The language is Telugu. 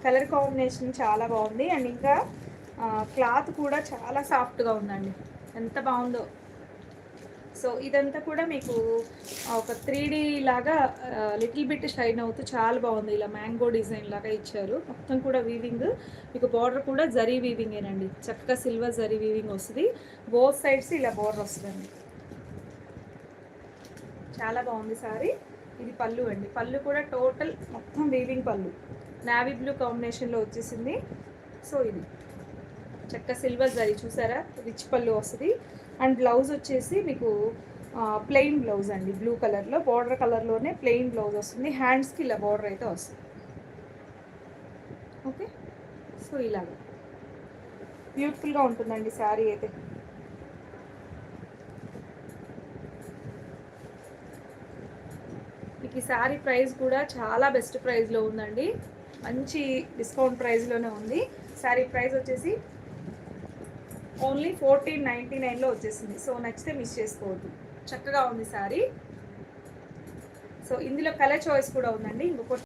కలర్ కాంబినేషన్ చాలా బాగుంది. అండ్ ఇంకా క్లాత్ కూడా చాలా సాఫ్ట్గా ఉందండి, ఎంత బాగుందో. సో ఇదంతా కూడా మీకు ఒక 3D లాగా లిటిల్ బిట్ షైన్ అవుతూ చాలా బాగుంది. ఇలా మ్యాంగో డిజైన్ లాగా ఇచ్చారు. మొత్తం కూడా వీవింగ్, మీకు బార్డర్ కూడా జరీ వీవింగేనండి, చక్కగా సిల్వర్ జరీ వీవింగ్ వస్తుంది. బోత్ సైడ్స్ ఇలా బార్డర్ వస్తుందండి, చాలా బాగుంది సారీ. ఇది పళ్ళు అండి, పళ్ళు కూడా టోటల్ మొత్తం వీవింగ్ పళ్ళు, నావీ బ్లూ కాంబినేషన్లో వచ్చేసింది. సో ఇది చక్క సిల్వర్ జరీ చూసారా, రిచ్ పళ్ళు వస్తుంది. అండ్ బ్లౌజ్ వచ్చేసి మీకు ప్లెయిన్ బ్లౌజ్ అండి, బ్లూ కలర్లో బార్డర్ కలర్లోనే ప్లెయిన్ బ్లౌజ్ వస్తుంది. హ్యాండ్స్కి ఇలా బార్డర్ అయితే వస్తుంది. ఓకే, సో ఇలాగ బ్యూటిఫుల్గా ఉంటుందండి శారీ అయితే. మీకు ఈ శారీ ప్రైస్ కూడా చాలా బెస్ట్ ప్రైస్లో ఉందండి, మంచి డిస్కౌంట్ ప్రైస్లోనే ఉంది. శారీ ప్రైస్ వచ్చేసి ఓన్లీ 1499లో వచ్చేసింది. సో నచ్చితే మిస్ చేసుకోవద్దు, చక్కగా ఉంది శారీ. సో ఇందులో కలర్ చాయిస్ కూడా ఉందండి. ఇంకొక